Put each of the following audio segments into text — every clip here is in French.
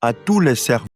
à tous les serveurs.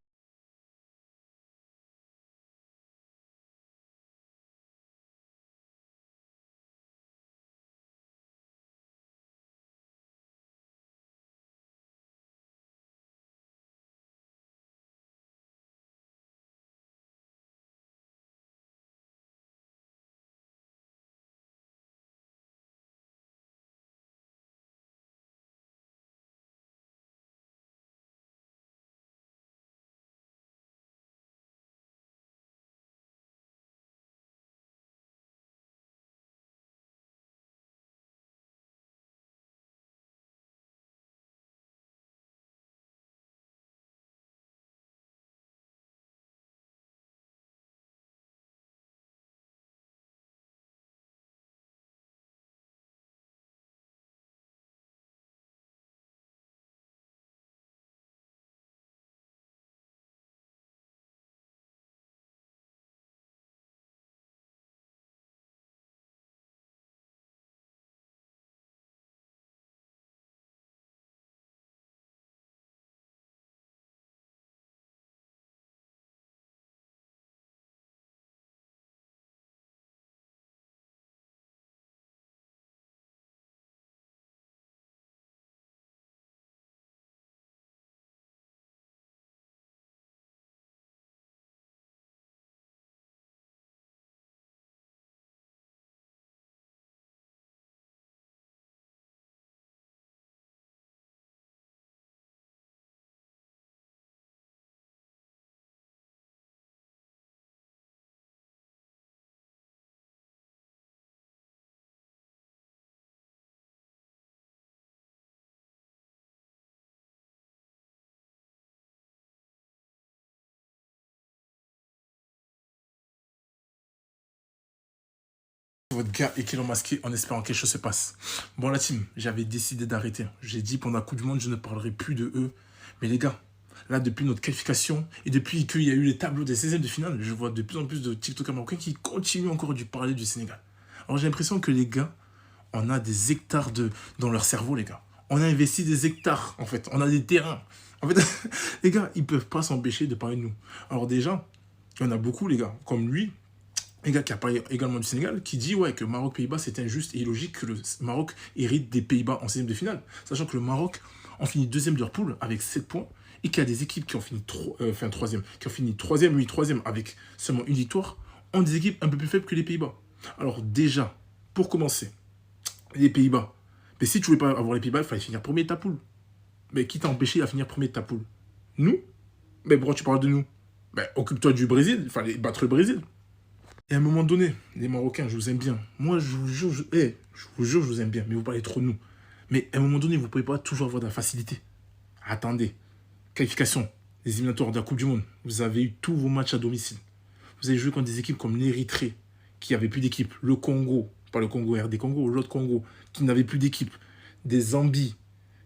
Votre gars et qu'il est masqué en espérant que quelque chose se passe. Bon, la team, j'avais décidé d'arrêter. J'ai dit pendant la Coupe du Monde, je ne parlerai plus de eux. Mais les gars, là, depuis notre qualification et depuis qu'il y a eu les tableaux des 16e de finale, je vois de plus en plus de TikTokers marocains qui continuent encore de parler du Sénégal. Alors, j'ai l'impression que les gars, on a des hectares dans leur cerveau, les gars. On a investi des hectares, en fait. On a des terrains. En fait, les gars, ils peuvent pas s'empêcher de parler de nous. Alors déjà, il y en a beaucoup, les gars, comme lui, un gars qui a parlé également du Sénégal, qui dit ouais, que Maroc-Pays-Bas, c'est injuste et illogique que le Maroc hérite des Pays-Bas en 16e de finale. Sachant que le Maroc en finit deuxième de leur poule avec 7 points et qu'il y a des équipes qui ont fini troisième, qui ont fini troisième, lui troisième avec seulement une victoire, ont des équipes un peu plus faibles que les Pays-Bas. Alors déjà, pour commencer, les Pays-Bas, mais si tu voulais pas avoir les Pays-Bas, il fallait finir premier de ta poule. Mais qui t'a empêché à finir premier de ta poule? Nous? Mais pourquoi tu parles de nous? Ben, occupe-toi du Brésil, il fallait battre le Brésil. Et à un moment donné, les Marocains, je vous aime bien. Moi, je vous jure, je vous jure, je vous aime bien. Mais vous parlez trop de nous. Mais à un moment donné, vous ne pouvez pas toujours avoir de la facilité. Attendez. Qualification. Les éliminatoires de la Coupe du Monde. Vous avez eu tous vos matchs à domicile. Vous avez joué contre des équipes comme l'Érythrée, qui n'avait plus d'équipe. Le Congo, pas le Congo RD Congo, l'autre Congo, qui n'avait plus d'équipe. Des Zambie,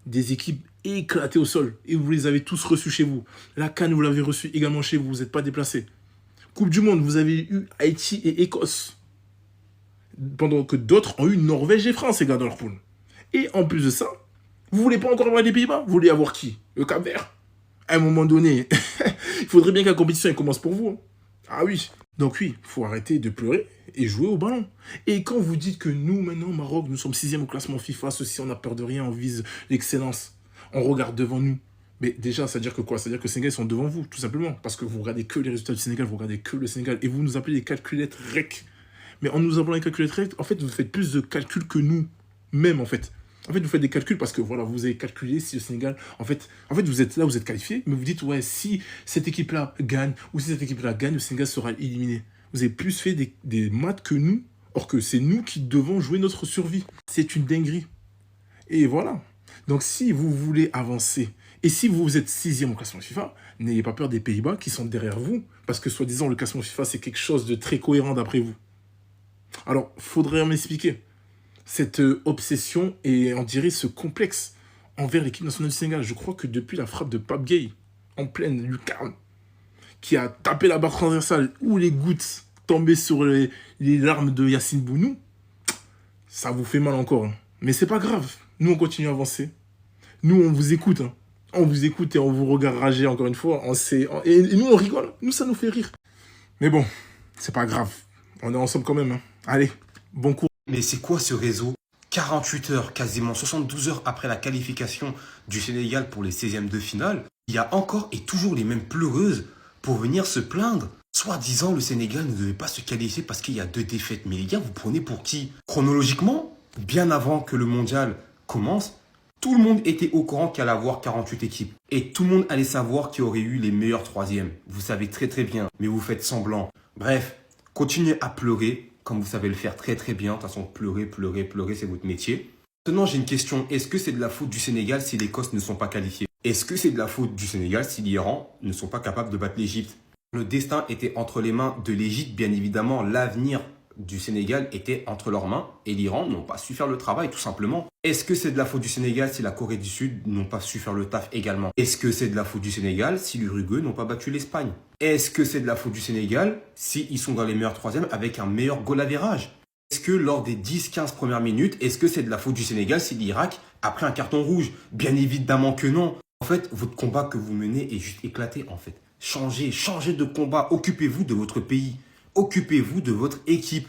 des équipes éclatées au sol. Et vous les avez tous reçus chez vous. La CAN, vous l'avez reçu également chez vous. Vous n'êtes pas déplacés. Coupe du Monde, vous avez eu Haïti et Écosse. Pendant que d'autres ont eu Norvège et France, les gars, dans leur poule. Et en plus de ça, vous voulez pas encore avoir les Pays-Bas? Vous voulez avoir qui? Le Cap-Vert? À un moment donné, il faudrait bien que la compétition elle commence pour vous. Hein. Ah oui. Donc oui, il faut arrêter de pleurer et jouer au ballon. Et quand vous dites que nous, maintenant, au Maroc, nous sommes 6e au classement FIFA, ceci, on n'a peur de rien, on vise l'excellence, on regarde devant nous. Mais déjà, ça veut dire que quoi? Ça veut dire que les Sénégalais sont devant vous, tout simplement. Parce que vous regardez que les résultats du Sénégal, vous regardez que le Sénégal. Et vous nous appelez les calculettes REC. Mais en nous appelant les calculettes REC, en fait, vous faites plus de calculs que nous, même, en fait. En fait, vous faites des calculs parce que, voilà, vous avez calculé si le Sénégal... En fait, vous êtes là, vous êtes qualifié, mais vous dites, ouais, si cette équipe-là gagne, ou si cette équipe-là gagne, le Sénégal sera éliminé. Vous avez plus fait des maths que nous, or que c'est nous qui devons jouer notre survie. C'est une dinguerie. Et voilà. Donc, si vous voulez avancer, et si vous êtes 6e au classement FIFA, n'ayez pas peur des Pays-Bas qui sont derrière vous, parce que soi-disant, le classement FIFA, c'est quelque chose de très cohérent d'après vous. Alors, faudrait m'expliquer cette obsession et, on dirait, ce complexe envers l'équipe nationale du Sénégal. Je crois que depuis la frappe de Pape Gueye, en pleine lucarne, qui a tapé la barre transversale, où les gouttes tombaient sur les larmes de Yacine Bounou, ça vous fait mal encore. Hein. Mais c'est pas grave. Nous, on continue à avancer. Nous, on vous écoute. Hein. On vous écoute et on vous regarde rager encore une fois. Et nous, on rigole. Nous, ça nous fait rire. Mais bon, c'est pas grave. On est ensemble quand même. Hein. Allez, bon cours. Mais c'est quoi ce réseau? 48 heures, quasiment 72 heures après la qualification du Sénégal pour les 16e de finale, il y a encore et toujours les mêmes pleureuses pour venir se plaindre. Soi-disant, le Sénégal ne devait pas se qualifier parce qu'il y a 2 défaites. Mais les gars, vous prenez pour qui? Chronologiquement, bien avant que le mondial commence, tout le monde était au courant qu'il allait avoir 48 équipes. Et tout le monde allait savoir qu'il y aurait eu les meilleurs 3e. Vous savez très très bien, mais vous faites semblant. Bref, continuez à pleurer, comme vous savez le faire très très bien. De toute façon, pleurer, c'est votre métier. Maintenant, j'ai une question. Est-ce que c'est de la faute du Sénégal si l'Écosse ne sont pas qualifiés? Est-ce que c'est de la faute du Sénégal si l'Iran ne sont pas capables de battre l'Égypte? Le destin était entre les mains de l'Égypte, bien évidemment. L'avenir du Sénégal était entre leurs mains et l'Iran n'ont pas su faire le travail, tout simplement. Est-ce que c'est de la faute du Sénégal si la Corée du Sud n'ont pas su faire le taf également? Est-ce que c'est de la faute du Sénégal si l'Uruguay n'ont pas battu l'Espagne? Est-ce que c'est de la faute du Sénégal s'ils sont dans les meilleurs 3e avec un meilleur goal average? Est-ce que lors des 10-15 premières minutes, est-ce que c'est de la faute du Sénégal si l'Irak a pris un carton rouge? Bien évidemment que non. En fait, votre combat que vous menez est juste éclaté, en fait. Changez de combat. Occupez-vous de votre pays. Occupez-vous de votre équipe.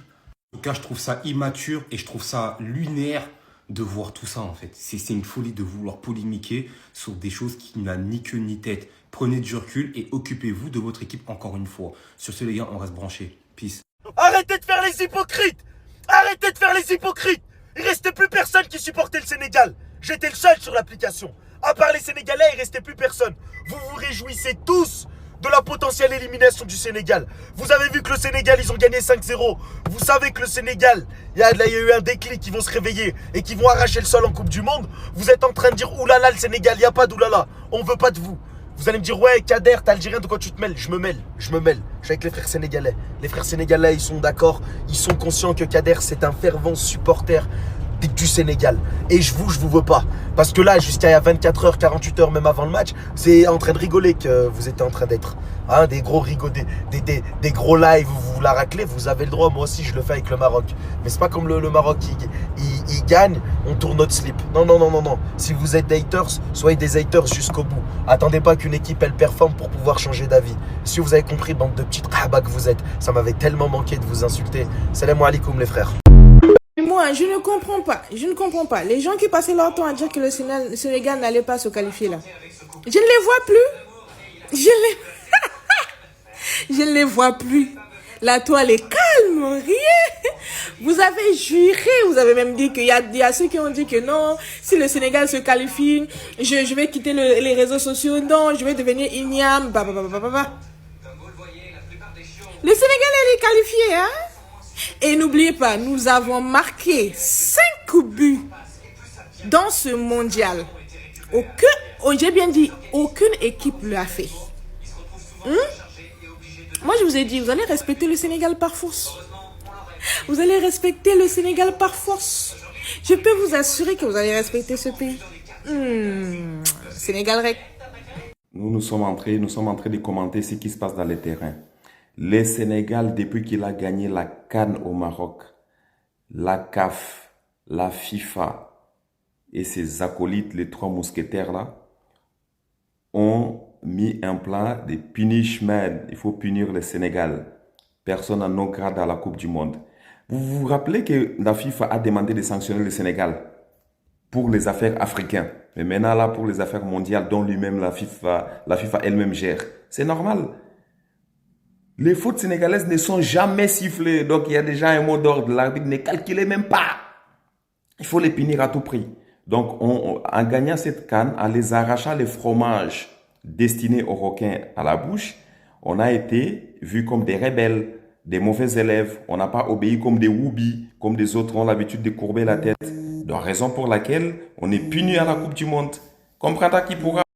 En tout cas, je trouve ça immature et je trouve ça lunaire de voir tout ça, en fait. C'est une folie de vouloir polémiquer sur des choses qui n'ont ni queue ni tête. Prenez du recul et occupez-vous de votre équipe encore une fois. Sur ce, les gars, on reste branchés. Peace. Arrêtez de faire les hypocrites! Arrêtez de faire les hypocrites! Il restait plus personne qui supportait le Sénégal. J'étais le seul sur l'application. À part les Sénégalais, il restait plus personne. Vous vous réjouissez tous de la potentielle élimination du Sénégal. Vous avez vu que le Sénégal, ils ont gagné 5-0. Vous savez que le Sénégal, il y a eu un déclic, ils vont se réveiller et qu'ils vont arracher le sol en Coupe du Monde. Vous êtes en train de dire, oulala, le Sénégal, il n'y a pas d'oulala. On veut pas de vous. Vous allez me dire, ouais, Kader, t'es algérien, de quoi tu te mêles? Je me mêle. Je suis avec les frères sénégalais. Les frères sénégalais, ils sont d'accord. Ils sont conscients que Kader, c'est un fervent supporter du Sénégal. Et je vous veux pas. Parce que là, jusqu'à il y a 24 heures, 48 heures, même avant le match, c'est en train de rigoler que vous êtes en train d'être. Hein, des gros rigots, des gros lives, vous la raclez, vous avez le droit. Moi aussi, je le fais avec le Maroc. Mais c'est pas comme le Maroc, il gagne, on tourne notre slip. Non. Si vous êtes des haters, soyez des haters jusqu'au bout. Attendez pas qu'une équipe, elle performe pour pouvoir changer d'avis. Si vous avez compris, bande de petites rahbas que vous êtes, ça m'avait tellement manqué de vous insulter. Salam alaikum, les frères. Moi, je ne comprends pas. Les gens qui passaient leur temps à dire que le Sénégal n'allait pas se qualifier là. Je ne les vois plus. Je ne les vois plus. La toile est calme, rien. Vous avez juré, vous avez même dit qu'il y a ceux qui ont dit que non, si le Sénégal se qualifie, je vais quitter les réseaux sociaux. Non, je vais devenir igname. Le Sénégal est qualifié, hein? Et n'oubliez pas, nous avons marqué 5 buts dans ce mondial. J'ai bien dit, aucune équipe l'a fait. Moi, je vous ai dit, vous allez respecter le Sénégal par force. Vous allez respecter le Sénégal par force. Je peux vous assurer que vous allez respecter ce pays. Sénégal rec. Nous sommes en train de commenter ce qui se passe dans les terrains. Le Sénégal, depuis qu'il a gagné la CAN au Maroc, la CAF, la FIFA et ses acolytes, les 3 mousquetaires là, ont mis un plan de punishment. Il faut punir le Sénégal. Personne n'a non grade à la Coupe du Monde. Vous vous rappelez que la FIFA a demandé de sanctionner le Sénégal pour les affaires africaines. Mais maintenant là, pour les affaires mondiales dont lui-même la FIFA elle-même gère. C'est normal. Les fautes sénégalaises ne sont jamais sifflées. Donc, il y a déjà un mot d'ordre. L'arbitre ne calculait même pas. Il faut les punir à tout prix. Donc, en gagnant cette CAN, en les arrachant les fromages destinés aux requins à la bouche, on a été vus comme des rebelles, des mauvais élèves. On n'a pas obéi comme des woubis, comme des autres ont l'habitude de courber la tête. Donc, raison pour laquelle on est puni à la Coupe du Monde. Comprends-tu qui pourra